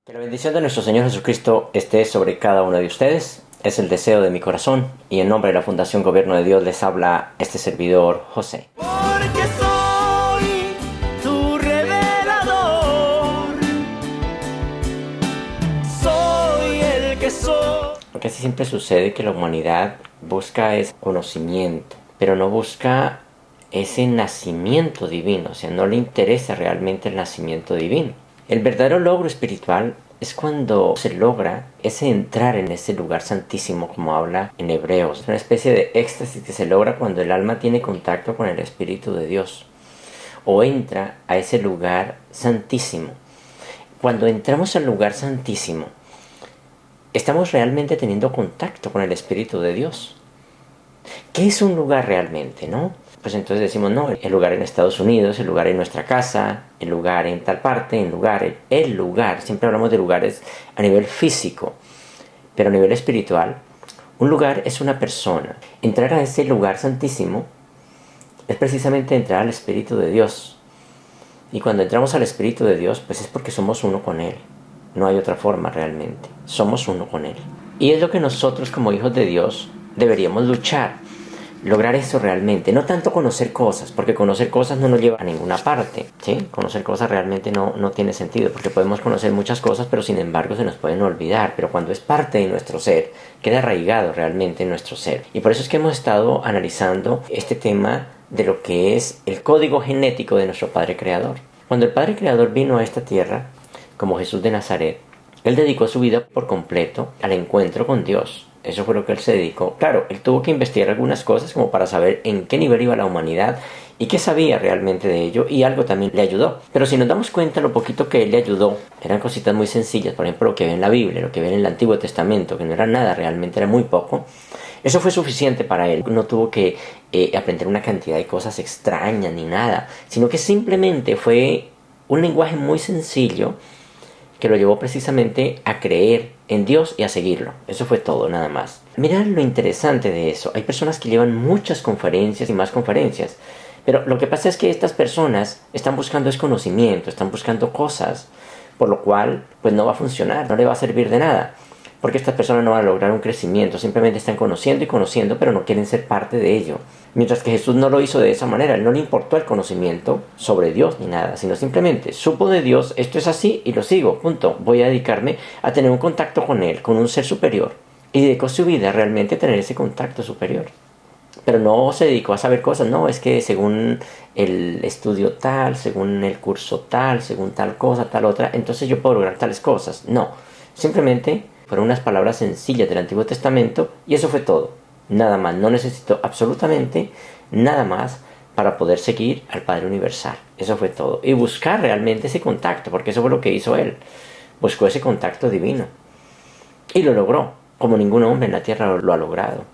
Que la bendición de nuestro Señor Jesucristo esté sobre cada uno de ustedes. Es el deseo de mi corazón y en nombre de la Fundación Gobierno de Dios les habla este servidor José. Porque soy tu revelador. Soy el que soy. Porque así siempre sucede que la humanidad busca ese conocimiento, pero no busca ese nacimiento divino, o sea, no le interesa realmente el nacimiento divino. El verdadero logro espiritual es cuando se logra ese entrar en ese lugar santísimo, como habla en Hebreos. Una especie de éxtasis que se logra cuando el alma tiene contacto con el Espíritu de Dios o entra a ese lugar santísimo. Cuando entramos al lugar santísimo, estamos realmente teniendo contacto con el Espíritu de Dios. ¿Qué es un lugar realmente, no? Pues entonces decimos, no, el lugar en Estados Unidos, el lugar en nuestra casa, el lugar en tal parte, el lugar. Siempre hablamos de lugares a nivel físico, pero a nivel espiritual, un lugar es una persona. Entrar a ese lugar santísimo es precisamente entrar al Espíritu de Dios. Y cuando entramos al Espíritu de Dios, pues es porque somos uno con Él. No hay otra forma realmente. Somos uno con Él. Y es lo que nosotros como hijos de Dios deberíamos luchar. Lograr eso realmente, no tanto conocer cosas, porque conocer cosas no nos lleva a ninguna parte, ¿sí? Conocer cosas realmente no tiene sentido, porque podemos conocer muchas cosas, pero sin embargo se nos pueden olvidar, pero cuando es parte de nuestro ser, queda arraigado realmente en nuestro ser. Y por eso es que hemos estado analizando este tema de lo que es el código genético de nuestro Padre Creador. Cuando el Padre Creador vino a esta tierra, como Jesús de Nazaret, Él dedicó su vida por completo al encuentro con Dios. Eso fue lo que Él se dedicó. Claro, Él tuvo que investigar algunas cosas como para saber en qué nivel iba la humanidad y qué sabía realmente de ello, y algo también le ayudó. Pero si nos damos cuenta, lo poquito que Él le ayudó eran cositas muy sencillas. Por ejemplo, lo que ve en la Biblia, lo que ve en el Antiguo Testamento, que no era nada, realmente era muy poco. Eso fue suficiente para Él. No tuvo que aprender una cantidad de cosas extrañas ni nada, sino que simplemente fue un lenguaje muy sencillo que lo llevó precisamente a creer en Dios y a seguirlo. Eso fue todo, nada más. Mirad lo interesante de eso. Hay personas que llevan muchas conferencias y más conferencias, pero lo que pasa es que estas personas están buscando conocimiento, están buscando cosas, por lo cual pues no va a funcionar, no le va a servir de nada, porque estas personas no van a lograr un crecimiento, simplemente están conociendo y conociendo, pero no quieren ser parte de ello. Mientras que Jesús no lo hizo de esa manera, Él no le importó el conocimiento sobre Dios ni nada, sino simplemente supo de Dios, esto es así y lo sigo, punto. Voy a dedicarme a tener un contacto con Él, con un ser superior. Y dedicó su vida realmente a tener ese contacto superior. Pero no se dedicó a saber cosas, no, es que según el estudio tal, según el curso tal, según tal cosa, tal otra, entonces yo puedo lograr tales cosas. No, simplemente fueron unas palabras sencillas del Antiguo Testamento y eso fue todo. Nada más, no necesito absolutamente nada más para poder seguir al Padre Universal. Eso fue todo. Y buscar realmente ese contacto, porque eso fue lo que hizo Él. Buscó ese contacto divino. Y lo logró, como ningún hombre en la tierra lo ha logrado.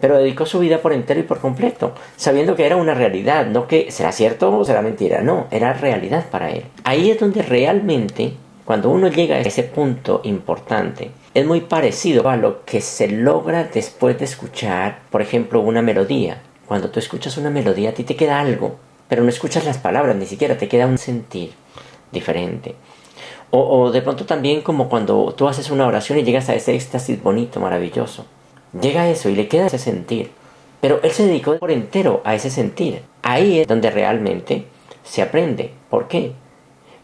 Pero dedicó su vida por entero y por completo, sabiendo que era una realidad, no que será cierto o será mentira, no, era realidad para Él. Ahí es donde realmente, cuando uno llega a ese punto importante, es muy parecido a lo que se logra después de escuchar, por ejemplo, una melodía. Cuando tú escuchas una melodía, a ti te queda algo, pero no escuchas las palabras, ni siquiera te queda un sentir diferente. O de pronto también como cuando tú haces una oración y llegas a ese éxtasis bonito, maravilloso. Llega a eso y le queda ese sentir. Pero Él se dedicó por entero a ese sentir. Ahí es donde realmente se aprende. ¿Por qué?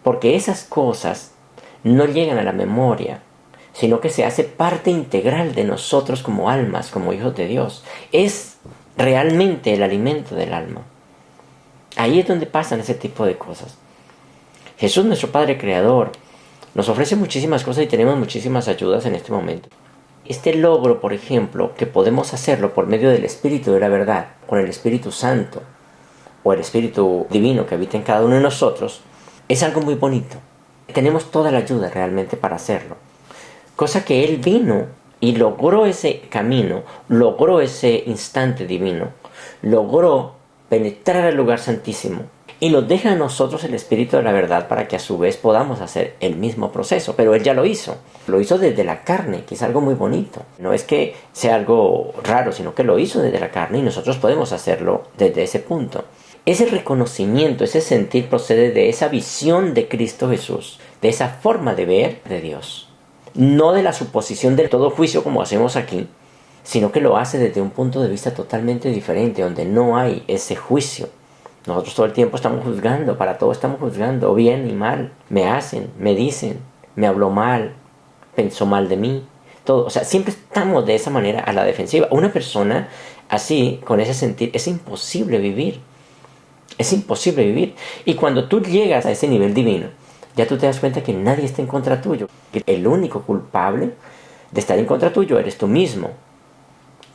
Porque esas cosas no llegan a la memoria, sino que se hace parte integral de nosotros como almas, como hijos de Dios. Es realmente el alimento del alma. Ahí es donde pasan ese tipo de cosas. Jesús, nuestro Padre Creador, nos ofrece muchísimas cosas y tenemos muchísimas ayudas en este momento. Este logro, por ejemplo, que podemos hacerlo por medio del Espíritu de la verdad, con el Espíritu Santo, o el Espíritu Divino que habita en cada uno de nosotros, es algo muy bonito. Tenemos toda la ayuda realmente para hacerlo. Cosa que Él vino y logró ese camino, logró ese instante divino, logró penetrar al lugar santísimo y nos deja a nosotros el Espíritu de la verdad para que a su vez podamos hacer el mismo proceso. Pero Él ya lo hizo desde la carne, que es algo muy bonito. No es que sea algo raro, sino que lo hizo desde la carne y nosotros podemos hacerlo desde ese punto. Ese reconocimiento, ese sentir procede de esa visión de Cristo Jesús, de esa forma de ver de Dios. No de la suposición de todo juicio como hacemos aquí, sino que lo hace desde un punto de vista totalmente diferente, donde no hay ese juicio. Nosotros todo el tiempo estamos juzgando, para todo estamos juzgando, bien y mal. Me hacen, me dicen, me habló mal, pensó mal de mí. Todo, o sea, siempre estamos de esa manera a la defensiva. Una persona así, con ese sentir, es imposible vivir. Es imposible vivir. Y cuando tú llegas a ese nivel divino, ya tú te das cuenta que nadie está en contra tuyo. Que el único culpable de estar en contra tuyo eres tú mismo.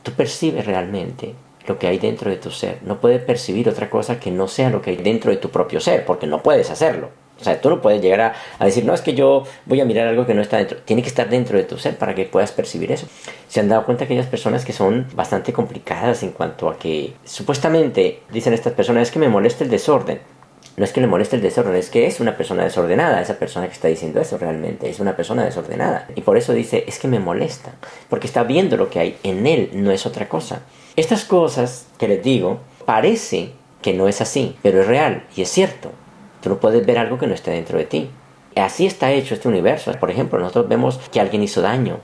Tú percibes realmente lo que hay dentro de tu ser. No puedes percibir otra cosa que no sea lo que hay dentro de tu propio ser, porque no puedes hacerlo. O sea, tú no puedes llegar a decir, no, es que yo voy a mirar algo que no está dentro. Tiene que estar dentro de tu ser para que puedas percibir eso. Se han dado cuenta aquellas personas que son bastante complicadas en cuanto a que, supuestamente, dicen estas personas, es que me molesta el desorden. No es que le moleste el desorden, es que es una persona desordenada. Esa persona que está diciendo eso realmente es una persona desordenada. Y por eso dice, es que me molesta. Porque está viendo lo que hay en él, no es otra cosa. Estas cosas que les digo, parece que no es así, pero es real y es cierto. Tú no puedes ver algo que no esté dentro de ti. Así está hecho este universo. Por ejemplo, nosotros vemos que alguien hizo daño,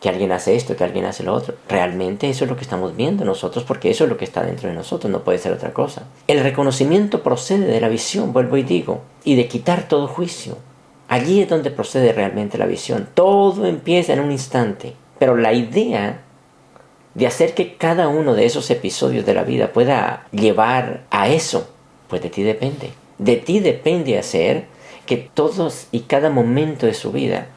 que alguien hace esto, que alguien hace lo otro. Realmente eso es lo que estamos viendo nosotros, porque eso es lo que está dentro de nosotros, no puede ser otra cosa. El reconocimiento procede de la visión, vuelvo y digo, y de quitar todo juicio. Allí es donde procede realmente la visión. Todo empieza en un instante, pero la idea de hacer que cada uno de esos episodios de la vida pueda llevar a eso, pues de ti depende. De ti depende hacer que todos y cada momento de su vida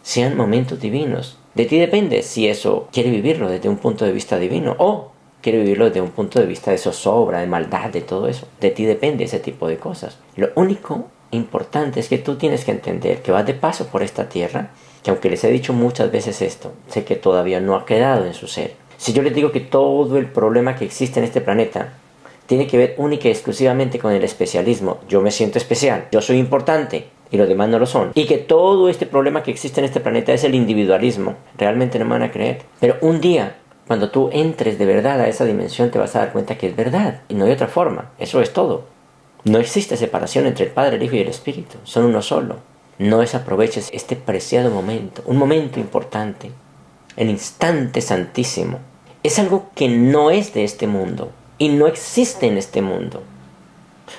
sean momentos divinos. De ti depende si eso quiere vivirlo desde un punto de vista divino o quiere vivirlo desde un punto de vista de zozobra, de maldad, de todo eso. De ti depende ese tipo de cosas. Lo único importante es que tú tienes que entender que vas de paso por esta tierra, que aunque les he dicho muchas veces esto, sé que todavía no ha quedado en su ser. Si yo les digo que todo el problema que existe en este planeta tiene que ver única y exclusivamente con el especialismo, yo me siento especial, yo soy importante y los demás no lo son, y que todo este problema que existe en este planeta es el individualismo, realmente no me van a creer. Pero un día, cuando tú entres de verdad a esa dimensión, te vas a dar cuenta que es verdad y no hay otra forma. Eso es todo. No existe separación entre el Padre, el Hijo y el Espíritu, son uno solo. No desaproveches este preciado momento, un momento importante, el instante santísimo. Es algo que no es de este mundo y no existe en este mundo.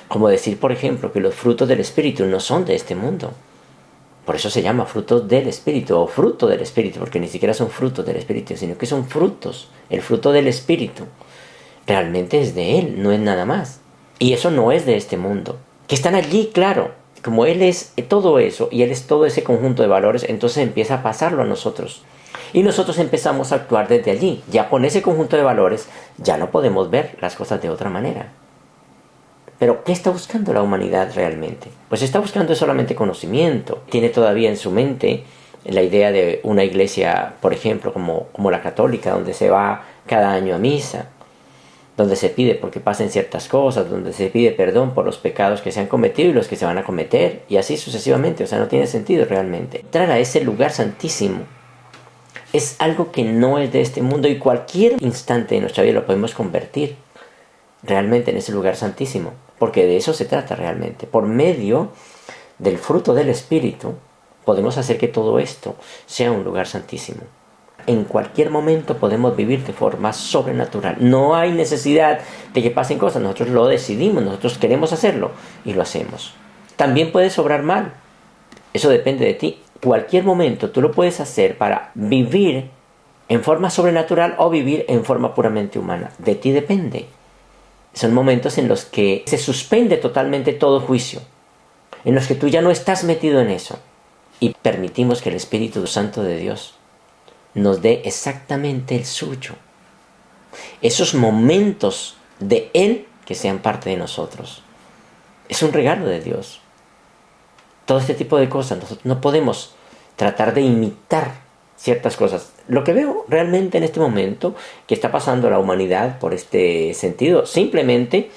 Como decir, por ejemplo, que los frutos del Espíritu no son de este mundo. Por eso se llama frutos del Espíritu o fruto del Espíritu, porque ni siquiera son frutos del Espíritu, sino que son frutos. El fruto del Espíritu realmente es de Él, no es nada más. Y eso no es de este mundo. Que están allí, claro. Como Él es todo eso y Él es todo ese conjunto de valores, entonces empieza a pasarlo a nosotros. Y nosotros empezamos a actuar desde allí. Ya con ese conjunto de valores ya no podemos ver las cosas de otra manera. Pero ¿qué está buscando la humanidad realmente? Pues está buscando solamente conocimiento. Tiene todavía en su mente la idea de una iglesia, por ejemplo, como la católica, donde se va cada año a misa, donde se pide porque pasen ciertas cosas, donde se pide perdón por los pecados que se han cometido y los que se van a cometer, y así sucesivamente. O sea, no tiene sentido realmente. Entrar a ese lugar santísimo es algo que no es de este mundo, y cualquier instante de nuestra vida lo podemos convertir realmente en ese lugar santísimo, porque de eso se trata realmente. Por medio del fruto del Espíritu podemos hacer que todo esto sea un lugar santísimo. En cualquier momento podemos vivir de forma sobrenatural. No hay necesidad de que pasen cosas, nosotros lo decidimos, nosotros queremos hacerlo y lo hacemos. También puede sobrar mal, eso depende de ti. Cualquier momento tú lo puedes hacer para vivir en forma sobrenatural o vivir en forma puramente humana. De ti depende. Son momentos en los que se suspende totalmente todo juicio, en los que tú ya no estás metido en eso y permitimos que el Espíritu Santo de Dios nos dé exactamente el suyo. Esos momentos de Él que sean parte de nosotros. Es un regalo de Dios. Todo este tipo de cosas, nosotros no podemos tratar de imitar ciertas cosas. Lo que veo realmente en este momento que está pasando a la humanidad por este sentido, simplemente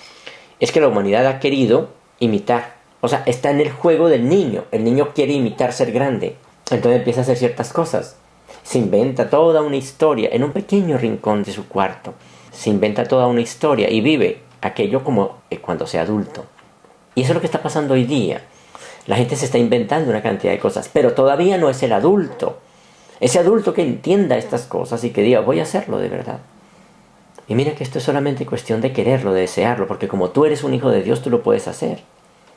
es que la humanidad ha querido imitar. O sea, está en el juego del niño. El niño quiere imitar ser grande. Entonces empieza a hacer ciertas cosas. Se inventa toda una historia en un pequeño rincón de su cuarto. Se inventa toda una historia y vive aquello como cuando sea adulto. Y eso es lo que está pasando hoy día. La gente se está inventando una cantidad de cosas, pero todavía no es el adulto. Ese adulto que entienda estas cosas y que diga, voy a hacerlo de verdad. Y mira que esto es solamente cuestión de quererlo, de desearlo, porque como tú eres un hijo de Dios, tú lo puedes hacer.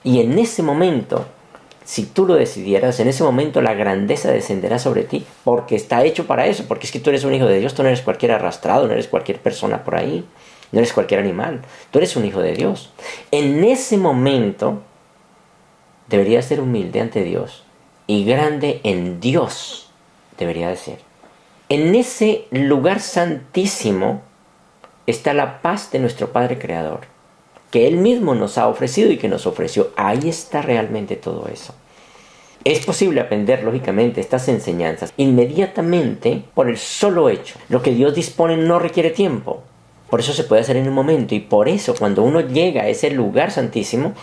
Y en ese momento, si tú lo decidieras, en ese momento la grandeza descenderá sobre ti, porque está hecho para eso, porque es que tú eres un hijo de Dios, tú no eres cualquier arrastrado, no eres cualquier persona por ahí, no eres cualquier animal, tú eres un hijo de Dios. En ese momento, deberías ser humilde ante Dios, y grande en Dios debería de ser. En ese lugar santísimo está la paz de nuestro Padre Creador, que Él mismo nos ha ofrecido y que nos ofreció. Ahí está realmente todo eso. Es posible aprender, lógicamente, estas enseñanzas inmediatamente por el solo hecho. Lo que Dios dispone no requiere tiempo. Por eso se puede hacer en un momento. Y por eso, cuando uno llega a ese lugar santísimo,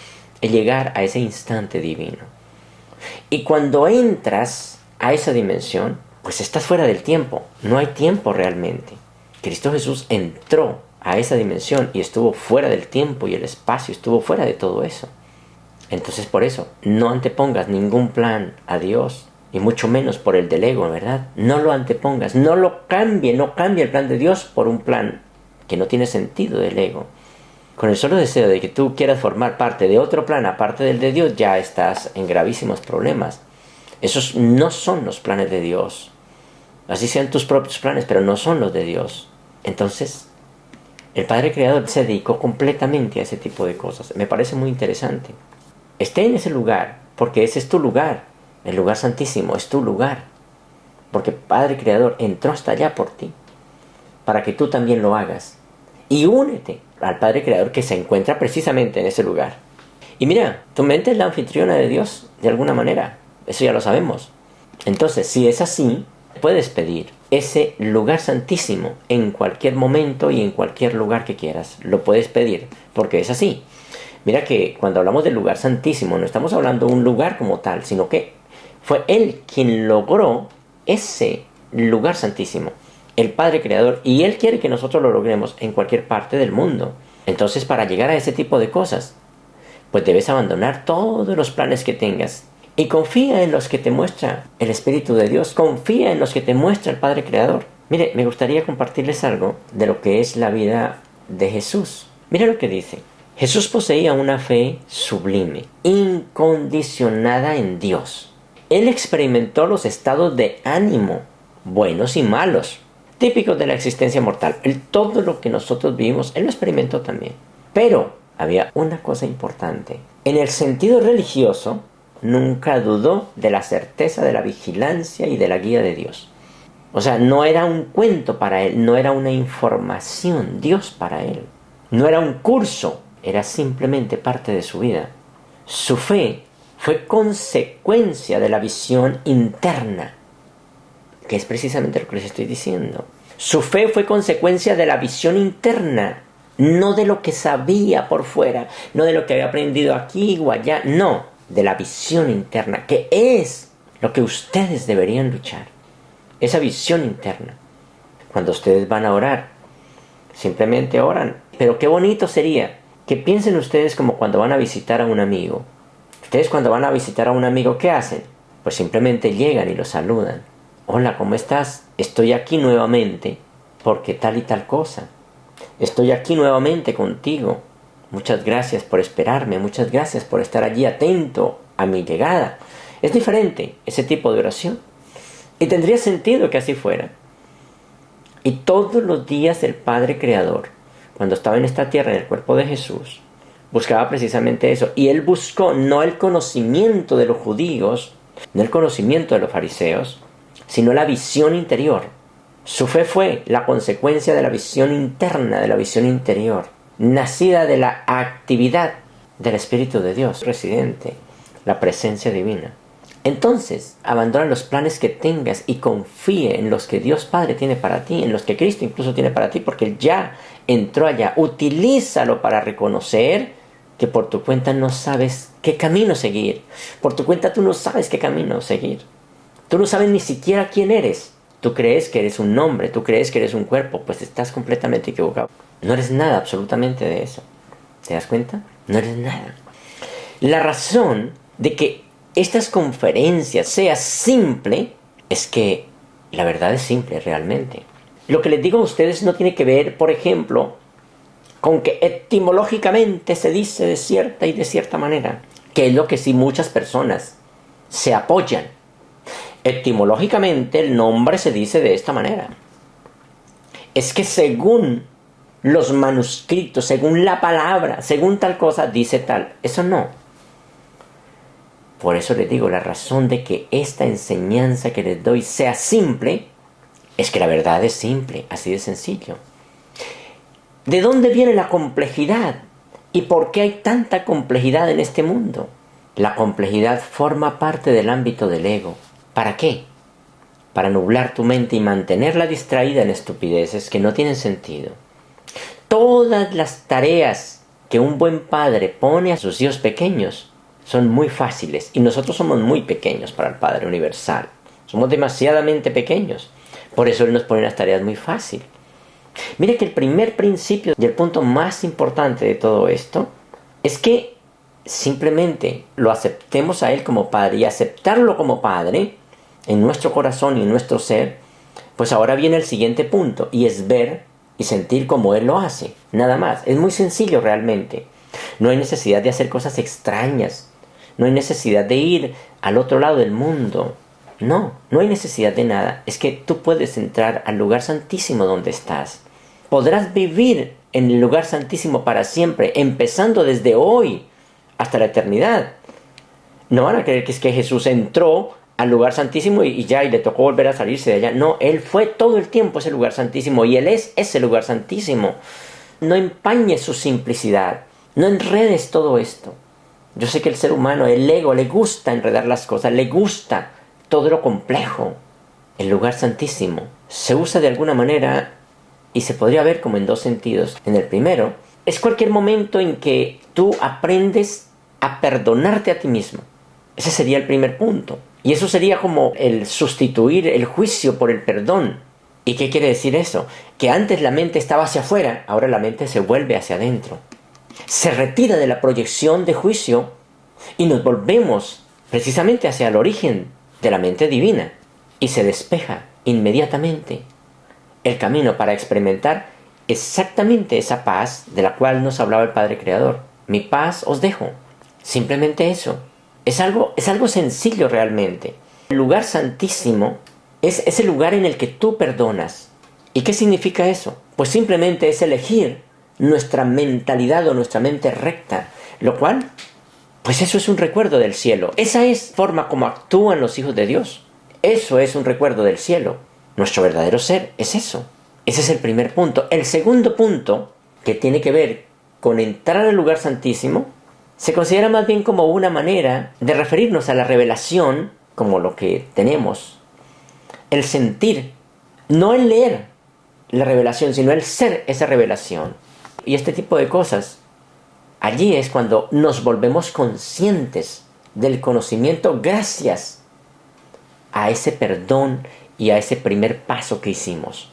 es llegar a ese instante divino. Y cuando entras a esa dimensión, pues estás fuera del tiempo. No hay tiempo realmente. Cristo Jesús entró a esa dimensión y estuvo fuera del tiempo y el espacio, estuvo fuera de todo eso. Entonces por eso, no antepongas ningún plan a Dios, y mucho menos por el del ego, ¿verdad? No lo antepongas, no cambie el plan de Dios por un plan que no tiene sentido del ego. Con el solo deseo de que tú quieras formar parte de otro plan aparte del de Dios, ya estás en gravísimos problemas. Esos no son los planes de Dios. Así sean tus propios planes, pero no son los de Dios. Entonces, el Padre Creador se dedicó completamente a ese tipo de cosas. Me parece muy interesante. Esté en ese lugar, porque ese es tu lugar. El lugar santísimo es tu lugar. Porque el Padre Creador entró hasta allá por ti, para que tú también lo hagas. Y únete al Padre Creador que se encuentra precisamente en ese lugar. Y mira, tu mente es la anfitriona de Dios, de alguna manera. Eso ya lo sabemos. Entonces, si es así, puedes pedir ese lugar santísimo en cualquier momento y en cualquier lugar que quieras. Lo puedes pedir, porque es así. Mira que cuando hablamos del lugar santísimo, no estamos hablando de un lugar como tal, sino que fue Él quien logró ese lugar santísimo, el Padre Creador, y Él quiere que nosotros lo logremos en cualquier parte del mundo. Entonces, para llegar a ese tipo de cosas, pues debes abandonar todos los planes que tengas y confía en los que te muestra el Espíritu de Dios, confía en los que te muestra el Padre Creador. Mire, me gustaría compartirles algo de lo que es la vida de Jesús. Mira lo que dice. Jesús poseía una fe sublime, incondicionada en Dios. Él experimentó los estados de ánimo, buenos y malos, típicos de la existencia mortal. Todo lo que nosotros vivimos, Él lo experimentó también. Pero había una cosa importante. En el sentido religioso, nunca dudó de la certeza de la vigilancia y de la guía de Dios. O sea, no era un cuento para Él, no era una información, Dios para Él. No era un curso, era simplemente parte de su vida. Su fe fue consecuencia de la visión interna, que es precisamente lo que les estoy diciendo. Su fe fue consecuencia de la visión interna, no de lo que sabía por fuera, no de lo que había aprendido aquí o allá, no, de la visión interna, que es lo que ustedes deberían luchar. Esa visión interna. Cuando ustedes van a orar, simplemente oran. Pero qué bonito sería que piensen ustedes como cuando van a visitar a un amigo. Ustedes cuando van a visitar a un amigo, ¿qué hacen? Pues simplemente llegan y lo saludan. Hola, ¿cómo estás? Estoy aquí nuevamente porque tal y tal cosa. Estoy aquí nuevamente contigo. Muchas gracias por esperarme, muchas gracias por estar allí atento a mi llegada. Es diferente ese tipo de oración. Y tendría sentido que así fuera. Y todos los días el Padre Creador, cuando estaba en esta tierra, en el cuerpo de Jesús, buscaba precisamente eso. Y Él buscó no el conocimiento de los judíos, no el conocimiento de los fariseos, sino la visión interior. Su fe fue la consecuencia de la visión interna, de la visión interior, nacida de la actividad del Espíritu de Dios residente, la presencia divina. Entonces, abandona los planes que tengas y confíe en los que Dios Padre tiene para ti, en los que Cristo incluso tiene para ti, porque Él ya entró allá. Utilízalo para reconocer que por tu cuenta no sabes qué camino seguir. Por tu cuenta tú no sabes qué camino seguir. Tú no sabes ni siquiera quién eres. Tú crees que eres un nombre, tú crees que eres un cuerpo, pues estás completamente equivocado. No eres nada absolutamente de eso. ¿Te das cuenta? No eres nada. La razón de que estas conferencias sea simple, es que la verdad es simple realmente. Lo que les digo a ustedes no tiene que ver, por ejemplo, con que etimológicamente se dice de cierta y de cierta manera, que es lo que sí muchas personas se apoyan. Etimológicamente el nombre se dice de esta manera. Es que según los manuscritos, según la palabra, según tal cosa, dice tal. Eso no. Por eso les digo, la razón de que esta enseñanza que les doy sea simple, es que la verdad es simple, así de sencillo. ¿De dónde viene la complejidad? ¿Y por qué hay tanta complejidad en este mundo? La complejidad forma parte del ámbito del ego. ¿Para qué? Para nublar tu mente y mantenerla distraída en estupideces que no tienen sentido. Todas las tareas que un buen padre pone a sus hijos pequeños son muy fáciles, y nosotros somos muy pequeños para el Padre Universal. Somos demasiadamente pequeños. Por eso Él nos pone las tareas muy fáciles. Mire que el primer principio y el punto más importante de todo esto es que simplemente lo aceptemos a Él como Padre, y aceptarlo como Padre en nuestro corazón y en nuestro ser, pues ahora viene el siguiente punto, y es ver y sentir como Él lo hace. Nada más. Es muy sencillo realmente. No hay necesidad de hacer cosas extrañas. No hay necesidad de ir al otro lado del mundo. No hay necesidad de nada. Es que tú puedes entrar al lugar santísimo donde estás. Podrás vivir en el lugar santísimo para siempre, empezando desde hoy hasta la eternidad. No van a creer que es que Jesús entró al lugar santísimo y ya, y le tocó volver a salirse de allá. No, Él fue todo el tiempo ese lugar santísimo, y Él es ese lugar santísimo. No empañes su simplicidad. No enredes todo esto. Yo sé que el ser humano, el ego, le gusta enredar las cosas, le gusta todo lo complejo. El lugar santísimo se usa de alguna manera y se podría ver como en dos sentidos. En el primero, es cualquier momento en que tú aprendes a perdonarte a ti mismo. Ese sería el primer punto. Y eso sería como el sustituir el juicio por el perdón. ¿Y qué quiere decir eso? Que antes la mente estaba hacia afuera, ahora la mente se vuelve hacia adentro. Se retira de la proyección de juicio y nos volvemos precisamente hacia el origen de la mente divina, y se despeja inmediatamente el camino para experimentar exactamente esa paz de la cual nos hablaba el Padre Creador. Mi paz os dejo. Simplemente eso. Es algo sencillo realmente. El lugar santísimo es el lugar en el que tú perdonas. ¿Y qué significa eso? Pues simplemente es elegir nuestra mentalidad o nuestra mente recta, lo cual, pues eso es un recuerdo del cielo. Esa es la forma como actúan los hijos de Dios. Eso es un recuerdo del cielo. Nuestro verdadero ser es eso. Ese es el primer punto. El segundo punto, que tiene que ver con entrar al lugar santísimo, se considera más bien como una manera de referirnos a la revelación, como lo que tenemos. El sentir, no el leer la revelación, sino el ser esa revelación. Y este tipo de cosas, allí es cuando nos volvemos conscientes del conocimiento gracias a ese perdón y a ese primer paso que hicimos.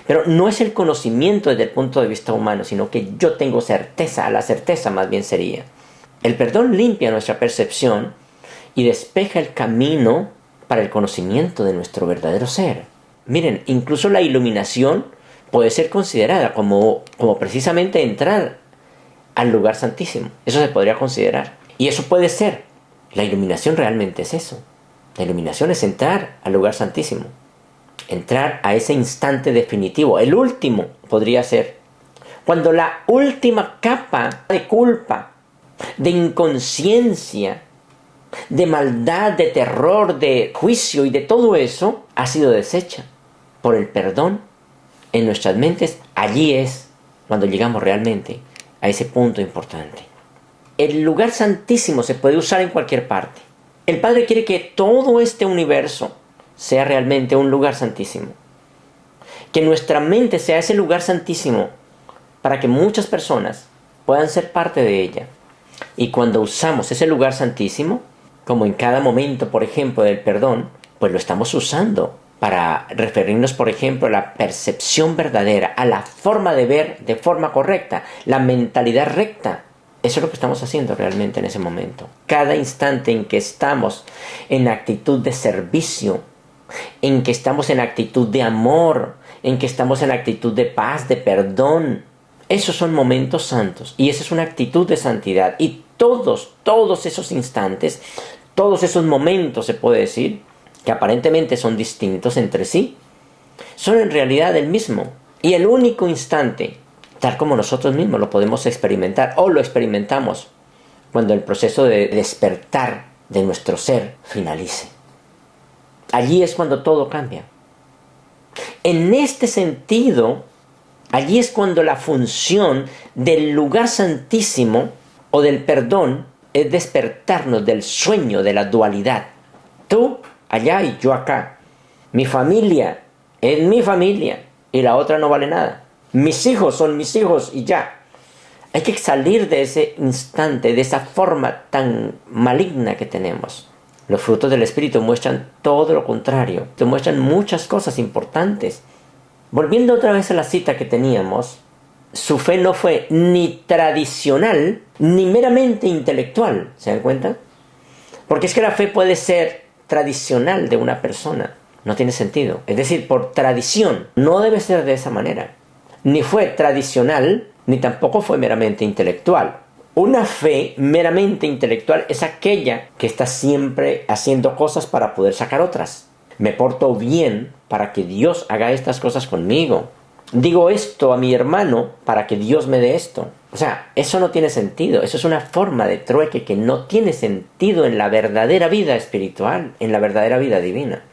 Pero no es el conocimiento desde el punto de vista humano, sino que yo tengo certeza, la certeza más bien sería. El perdón limpia nuestra percepción y despeja el camino para el conocimiento de nuestro verdadero ser. Miren, incluso la iluminación puede ser considerada como precisamente entrar al lugar santísimo. Eso se podría considerar. Y eso puede ser. La iluminación realmente es eso. La iluminación es entrar al lugar santísimo. Entrar a ese instante definitivo. El último podría ser. Cuando la última capa de culpa, de inconsciencia, de maldad, de terror, de juicio y de todo eso ha sido deshecha por el perdón en nuestras mentes. Allí es cuando llegamos realmente a ese punto importante. El lugar santísimo se puede usar en cualquier parte. El Padre quiere que todo este universo sea realmente un lugar santísimo. Que nuestra mente sea ese lugar santísimo para que muchas personas puedan ser parte de ella. Y cuando usamos ese lugar santísimo, como en cada momento, por ejemplo, del perdón, pues lo estamos usando para referirnos, por ejemplo, a la percepción verdadera, a la forma de ver de forma correcta, la mentalidad recta. Eso es lo que estamos haciendo realmente en ese momento. Cada instante en que estamos en actitud de servicio, en que estamos en actitud de amor, en que estamos en actitud de paz, de perdón, esos son momentos santos y esa es una actitud de santidad. Y todos esos instantes, todos esos momentos, se puede decir, que aparentemente son distintos entre sí, son en realidad el mismo. Y el único instante, tal como nosotros mismos lo podemos experimentar o lo experimentamos cuando el proceso de despertar de nuestro ser finalice. Allí es cuando todo cambia. En este sentido, allí es cuando la función del lugar santísimo o del perdón es despertarnos del sueño de la dualidad. Tú allá y yo acá. Mi familia es mi familia y la otra no vale nada. Mis hijos son mis hijos y ya. Hay que salir de ese instante, de esa forma tan maligna que tenemos. Los frutos del Espíritu muestran todo lo contrario. Te muestran muchas cosas importantes. Volviendo otra vez a la cita que teníamos, su fe no fue ni tradicional ni meramente intelectual. ¿Se dan cuenta? Porque es que la fe puede ser tradicional de una persona. No tiene sentido. Es decir, por tradición. No debe ser de esa manera. Ni fue tradicional, ni tampoco fue meramente intelectual. Una fe meramente intelectual es aquella que está siempre haciendo cosas para poder sacar otras. Me porto bien para que Dios haga estas cosas conmigo. Digo esto a mi hermano para que Dios me dé esto. O sea, eso no tiene sentido. Eso es una forma de trueque que no tiene sentido en la verdadera vida espiritual, en la verdadera vida divina.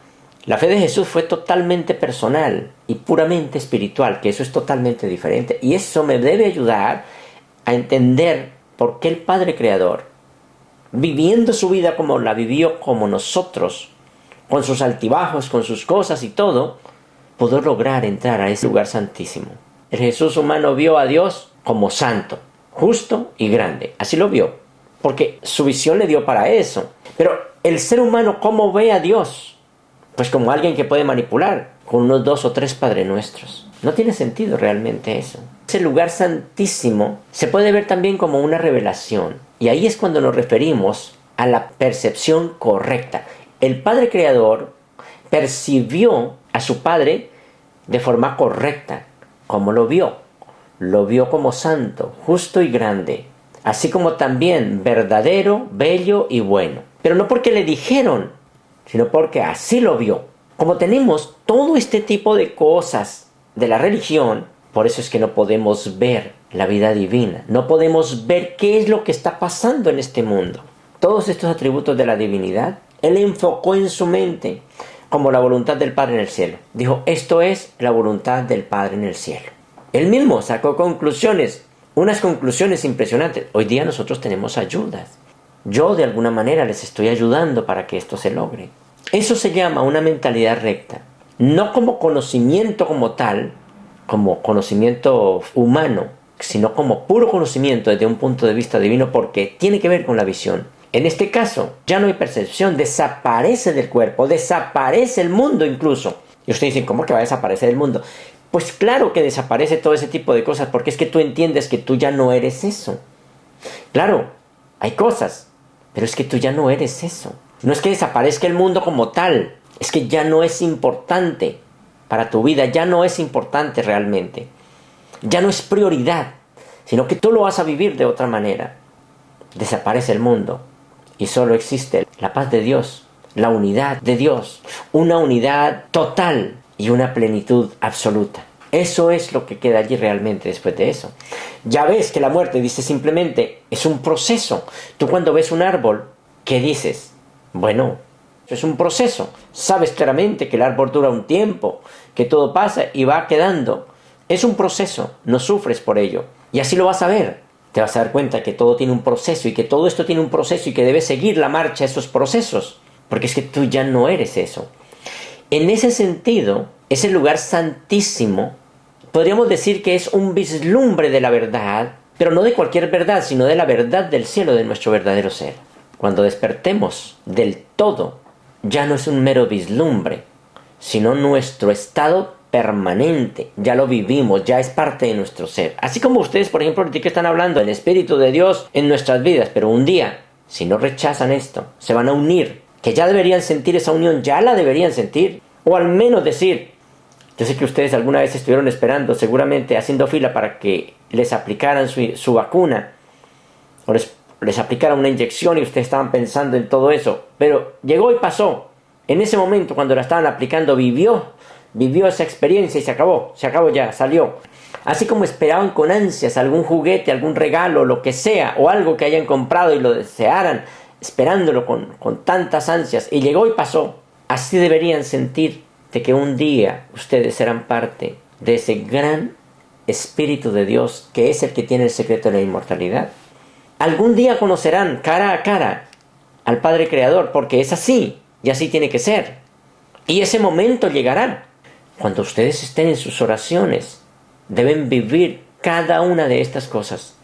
La fe de Jesús fue totalmente personal y puramente espiritual, que eso es totalmente diferente. Y eso me debe ayudar a entender por qué el Padre Creador, viviendo su vida como la vivió como nosotros, con sus altibajos, con sus cosas y todo, pudo lograr entrar a ese lugar santísimo. El Jesús humano vio a Dios como santo, justo y grande. Así lo vio, porque su visión le dio para eso. Pero el ser humano, ¿cómo ve a Dios? Pues como alguien que puede manipular con unos 2 o 3 Padre Nuestros. No tiene sentido realmente eso. Ese lugar santísimo se puede ver también como una revelación. Y ahí es cuando nos referimos a la percepción correcta. El Padre Creador percibió a su Padre de forma correcta. ¿Cómo lo vio? Lo vio como santo, justo y grande. Así como también verdadero, bello y bueno. Pero no porque le dijeron, sino porque así lo vio. Como tenemos todo este tipo de cosas de la religión, por eso es que no podemos ver la vida divina. No podemos ver qué es lo que está pasando en este mundo. Todos estos atributos de la divinidad, Él enfocó en su mente como la voluntad del Padre en el cielo. Dijo, esto es la voluntad del Padre en el cielo. Él mismo sacó conclusiones, unas conclusiones impresionantes. Hoy día nosotros tenemos ayudas. Yo de alguna manera les estoy ayudando para que esto se logre. Eso se llama una mentalidad recta. No como conocimiento como tal, como conocimiento humano, sino como puro conocimiento desde un punto de vista divino, porque tiene que ver con la visión. En este caso, ya no hay percepción, desaparece del cuerpo, desaparece el mundo incluso. Y ustedes dicen, ¿cómo que va a desaparecer el mundo? Pues claro que desaparece todo ese tipo de cosas, porque es que tú entiendes que tú ya no eres eso. Claro, hay cosas, pero es que tú ya no eres eso. No es que desaparezca el mundo como tal, es que ya no es importante para tu vida, ya no es importante realmente. Ya no es prioridad, sino que tú lo vas a vivir de otra manera. Desaparece el mundo y solo existe la paz de Dios, la unidad de Dios, una unidad total y una plenitud absoluta. Eso es lo que queda allí realmente después de eso. Ya ves que la muerte, dice simplemente, es un proceso. Tú cuando ves un árbol, ¿qué dices? Bueno, es un proceso. Sabes claramente que el árbol dura un tiempo, que todo pasa y va quedando. Es un proceso, no sufres por ello. Y así lo vas a ver. Te vas a dar cuenta que todo tiene un proceso y que todo esto tiene un proceso y que debes seguir la marcha de esos procesos. Porque es que tú ya no eres eso. En ese sentido, ese lugar santísimo, podríamos decir que es un vislumbre de la verdad, pero no de cualquier verdad, sino de la verdad del cielo, de nuestro verdadero ser. Cuando despertemos del todo, ya no es un mero vislumbre, sino nuestro estado permanente, ya lo vivimos, ya es parte de nuestro ser. Así como ustedes, por ejemplo, ahorita que están hablando del Espíritu de Dios en nuestras vidas, pero un día, si no rechazan esto, se van a unir, que ya deberían sentir esa unión, ya la deberían sentir, o al menos decir, yo sé que ustedes alguna vez estuvieron esperando, seguramente haciendo fila para que les aplicaran su vacuna, o les aplicaran una inyección y ustedes estaban pensando en todo eso, pero llegó y pasó. En ese momento, cuando la estaban aplicando, vivió esa experiencia y se acabó ya, salió. Así como esperaban con ansias algún juguete, algún regalo, lo que sea, o algo que hayan comprado y lo desearan, esperándolo con tantas ansias, y llegó y pasó. Así deberían sentir de que un día ustedes serán parte de ese gran Espíritu de Dios, que es el que tiene el secreto de la inmortalidad. Algún día conocerán cara a cara al Padre Creador, porque es así, y así tiene que ser. Y ese momento llegará. Cuando ustedes estén en sus oraciones, deben vivir cada una de estas cosas.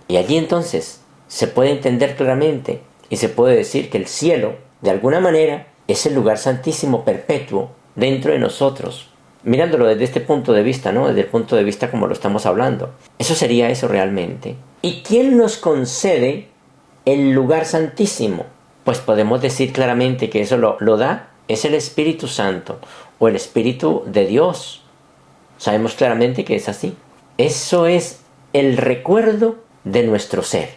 Y allí entonces se puede entender claramente y se puede decir que el cielo, de alguna manera, es el lugar santísimo perpetuo dentro de nosotros. Mirándolo desde este punto de vista, ¿no? Desde el punto de vista como lo estamos hablando. Eso sería eso realmente. ¿Y quién nos concede el lugar santísimo? Pues podemos decir claramente que eso lo da, es el Espíritu Santo o el Espíritu de Dios. Sabemos claramente que es así. Eso es el recuerdo de nuestro ser.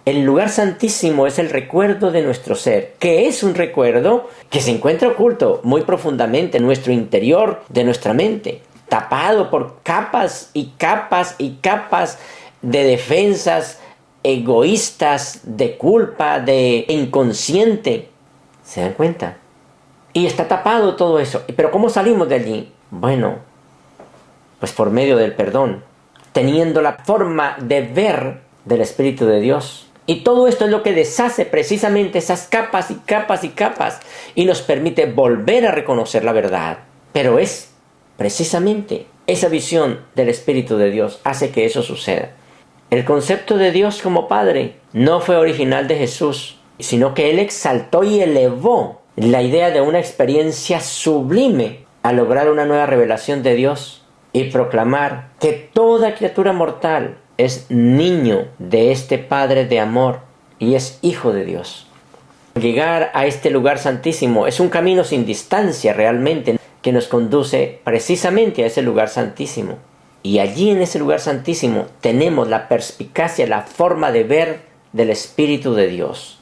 El lugar santísimo es el recuerdo de nuestro ser, que es un recuerdo que se encuentra oculto muy profundamente en nuestro interior de nuestra mente, tapado por capas y capas y capas de defensas egoístas, de culpa, de inconsciente. ¿Se dan cuenta? Y está tapado todo eso. ¿Pero cómo salimos de allí? Bueno, pues por medio del perdón, teniendo la forma de ver del Espíritu de Dios. Y todo esto es lo que deshace precisamente esas capas y capas y capas y nos permite volver a reconocer la verdad. Pero es precisamente esa visión del Espíritu de Dios hace que eso suceda. El concepto de Dios como Padre no fue original de Jesús, sino que Él exaltó y elevó la idea de una experiencia sublime a lograr una nueva revelación de Dios y proclamar que toda criatura mortal es niño de este Padre de amor y es hijo de Dios. Llegar a este lugar santísimo es un camino sin distancia realmente que nos conduce precisamente a ese lugar santísimo. Y allí en ese lugar santísimo tenemos la perspicacia, la forma de ver del Espíritu de Dios.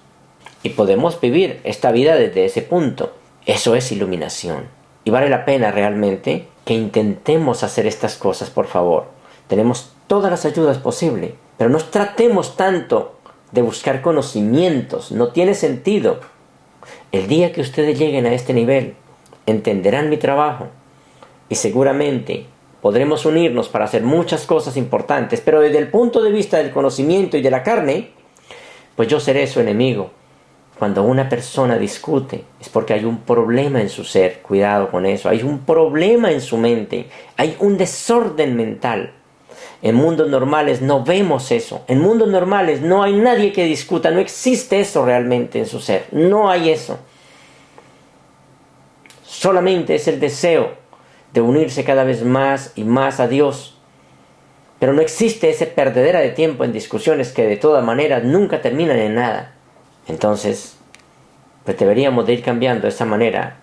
Y podemos vivir esta vida desde ese punto. Eso es iluminación. Y vale la pena realmente que intentemos hacer estas cosas, por favor. Tenemos todas las ayudas posibles, pero no tratemos tanto de buscar conocimientos. No tiene sentido. El día que ustedes lleguen a este nivel, entenderán mi trabajo y seguramente podremos unirnos para hacer muchas cosas importantes, pero desde el punto de vista del conocimiento y de la carne, pues yo seré su enemigo. Cuando una persona discute es porque hay un problema en su ser, cuidado con eso, hay un problema en su mente, hay un desorden mental. En mundos normales no vemos eso, en mundos normales no hay nadie que discuta, no existe eso realmente en su ser, no hay eso. Solamente es el deseo de unirse cada vez más y más a Dios. Pero no existe ese perdedera de tiempo en discusiones que de todas maneras nunca terminan en nada. Entonces, pues deberíamos de ir cambiando esa manera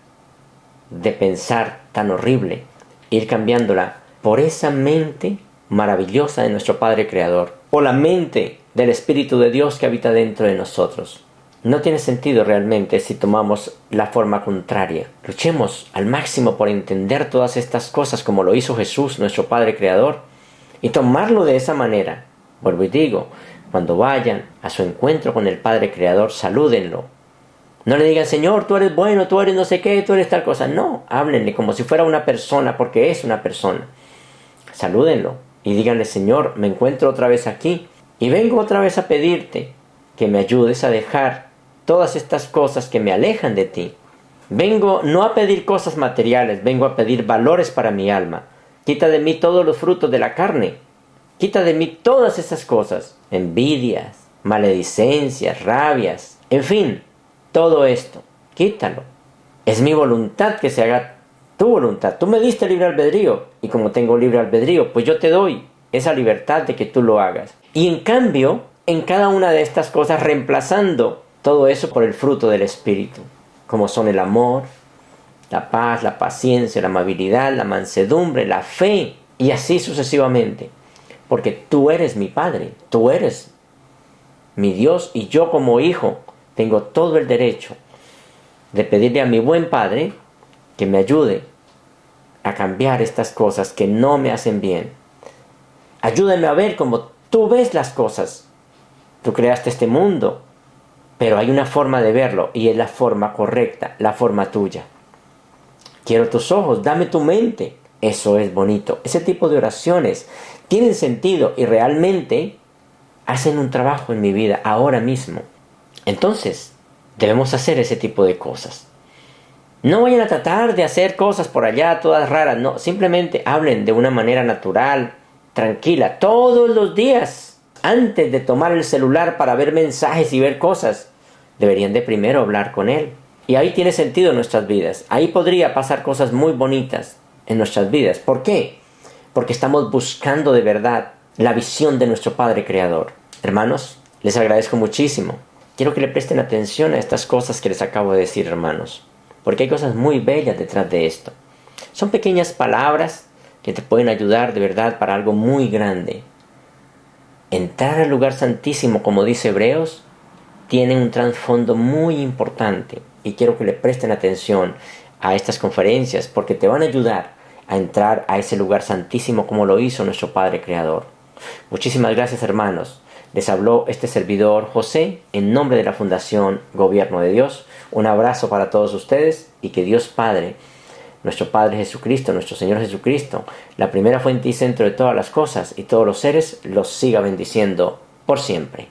de pensar tan horrible, ir cambiándola por esa mente maravillosa de nuestro Padre Creador, o la mente del Espíritu de Dios que habita dentro de nosotros. No tiene sentido realmente si tomamos la forma contraria. Luchemos al máximo por entender todas estas cosas como lo hizo Jesús, nuestro Padre Creador, y tomarlo de esa manera. Vuelvo y digo, cuando vayan a su encuentro con el Padre Creador, salúdenlo. No le digan, Señor, tú eres bueno, tú eres no sé qué, tú eres tal cosa. No, háblenle como si fuera una persona, porque es una persona. Salúdenlo y díganle, Señor, me encuentro otra vez aquí y vengo otra vez a pedirte que me ayudes a dejar todas estas cosas que me alejan de ti. Vengo no a pedir cosas materiales, vengo a pedir valores para mi alma. Quita de mí todos los frutos de la carne. Quita de mí todas esas cosas. Envidias, maledicencias, rabias, en fin, todo esto. Quítalo. Es mi voluntad que se haga tu voluntad. Tú me diste libre albedrío, y como tengo libre albedrío, pues yo te doy esa libertad de que tú lo hagas. Y en cambio, en cada una de estas cosas, reemplazando todo eso por el fruto del Espíritu, como son el amor, la paz, la paciencia, la amabilidad, la mansedumbre, la fe, y así sucesivamente. Porque tú eres mi Padre, tú eres mi Dios, y yo como hijo tengo todo el derecho de pedirle a mi buen Padre que me ayude a cambiar estas cosas que no me hacen bien. Ayúdame a ver como tú ves las cosas. Tú creaste este mundo, pero hay una forma de verlo, y es la forma correcta, la forma tuya. Quiero tus ojos, dame tu mente. Eso es bonito. Ese tipo de oraciones tienen sentido y realmente hacen un trabajo en mi vida ahora mismo. Entonces, debemos hacer ese tipo de cosas. No vayan a tratar de hacer cosas por allá todas raras. No, simplemente hablen de una manera natural, tranquila, todos los días. Antes de tomar el celular para ver mensajes y ver cosas, deberían de primero hablar con Él. Y ahí tiene sentido en nuestras vidas. Ahí podría pasar cosas muy bonitas en nuestras vidas. ¿Por qué? Porque estamos buscando de verdad la visión de nuestro Padre Creador. Hermanos, les agradezco muchísimo. Quiero que le presten atención a estas cosas que les acabo de decir, hermanos, porque hay cosas muy bellas detrás de esto. Son pequeñas palabras que te pueden ayudar de verdad para algo muy grande. Entrar al lugar santísimo, como dice Hebreos, tiene un trasfondo muy importante, y quiero que le presten atención a estas conferencias porque te van a ayudar a entrar a ese lugar santísimo como lo hizo nuestro Padre Creador. Muchísimas gracias, hermanos. Les habló este servidor José en nombre de la Fundación Gobierno de Dios. Un abrazo para todos ustedes, y que Dios Padre, nuestro Padre Jesucristo, nuestro Señor Jesucristo, la primera fuente y centro de todas las cosas y todos los seres, los siga bendiciendo por siempre.